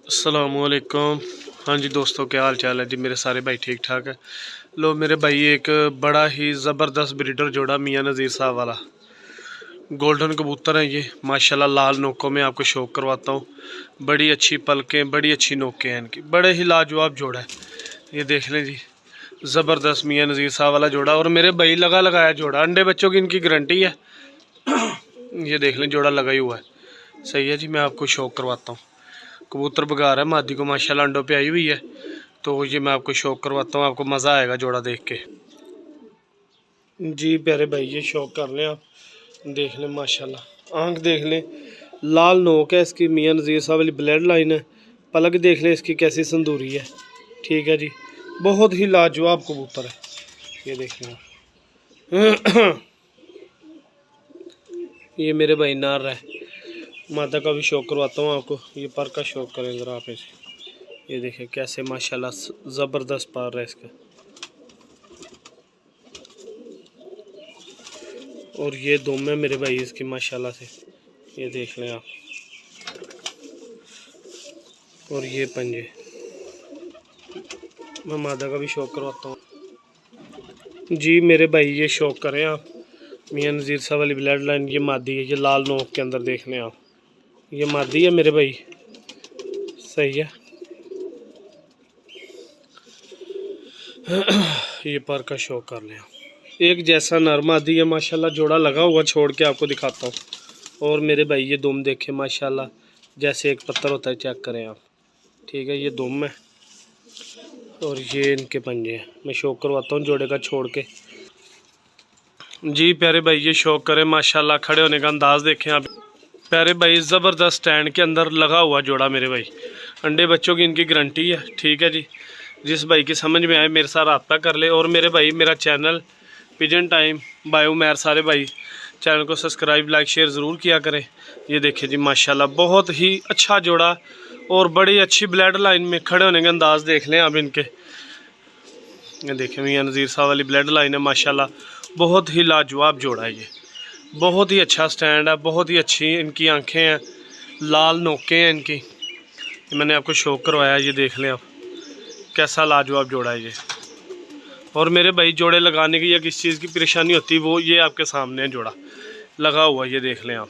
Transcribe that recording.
अस्सलामुअलैकुम। हाँ जी दोस्तों, क्या हाल चाल है जी? मेरे सारे भाई ठीक ठाक है। लो मेरे भाई, एक बड़ा ही ज़बरदस्त ब्रीडर जोड़ा मियाँ नज़ीर साहब वाला गोल्डन कबूतर है ये माशाल्लाह। लाल नोकों में आपको शौक करवाता हूँ। बड़ी अच्छी पलकें, बड़ी अच्छी नोकें हैं इनकी, बड़े ही लाजवाब जोड़ा है। ये देख लें जी, ज़बरदस्त मियाँ नज़ीर साहब वाला जोड़ा। और मेरे भाई लगा लगाया जोड़ा, अंडे बच्चों की इनकी गारंटी है। ये देख लें, जोड़ा लगा ही हुआ है। सही है जी, मैं आपको शौक करवाता हूँ। कबूतर बगार है, मादी को माशाल्लाह अंडों पे आई हुई है। तो ये मैं आपको शौक करवाता हूँ, आपको मज़ा आएगा जोड़ा देख के। जी प्यारे भाई, ये शौक कर लें आप, देख लें माशाल्लाह। आंख देख लें, लाल नोक है इसकी, मियाँ नज़ीर साहब वाली ब्लड लाइन है। पलक देख लें इसकी कैसी संदूरी है। ठीक है जी, बहुत ही लाजवाब कबूतर है। ये देख लें ये मेरे भाई नार है। मादा का भी शौक करवाता हूँ आपको। ये पर का शौक करें ज़रा आप इसे। ये देखें कैसे माशाल्लाह ज़बरदस्त पार है इसका। और ये दुम है मेरे भाई इसकी माशाल्लाह से, ये देख लें आप। और ये पंजे, मैं मादा का भी शौक करवाता हूँ जी मेरे भाई। ये शौक करें आप, मियाँ नज़ीर साहब वाली ब्लड लाइन। ये मादी है, ये लाल नोक के अंदर देख लें आप। ये मादी है मेरे भाई, सही है। ये पर का शौक कर लें आप। एक जैसा नरमा दी है माशाल्लाह, जोड़ा लगा हुआ, छोड़ के आपको दिखाता हूँ। और मेरे भाई ये दुम देखे माशाल्लाह, जैसे एक पत्थर होता है, चेक करें आप। ठीक है, ये दुम है और ये इनके पंजे हैं। मैं शौक करवाता हूँ जोड़े का छोड़ के। जी प्यारे भाई, ये शौक करें माशाल्लाह। खड़े होने का अंदाज देखें आप प्यारे भाई, ज़बरदस्त स्टैंड के अंदर लगा हुआ जोड़ा मेरे भाई। अंडे बच्चों की इनकी गारंटी है। ठीक है जी, जिस भाई की समझ में आए मेरे साथ रब्ता कर ले। और मेरे भाई, मेरा चैनल पिजन टाइम बायो मैर, सारे भाई चैनल को सब्सक्राइब लाइक शेयर ज़रूर किया करें। ये देखिए जी माशाल्लाह, बहुत ही अच्छा जोड़ा और बड़ी अच्छी ब्लड लाइन में। खड़े होने के अंदाज देख लें आप इनके। ये देखें, मियाँ नज़ीर साहब वाली ब्लड लाइन है माशाल्लाह। बहुत ही लाजवाब जोड़ा है ये, बहुत ही अच्छा स्टैंड है, बहुत ही अच्छी इनकी आंखें हैं, लाल नोकें हैं इनकी। मैंने आपको शौक करवाया, ये देख लें आप कैसा लाजवाब जोड़ा है ये। और मेरे भाई, जोड़े लगाने की या किस चीज़ की परेशानी होती है, वो ये आपके सामने है, जोड़ा लगा हुआ, ये देख लें आप।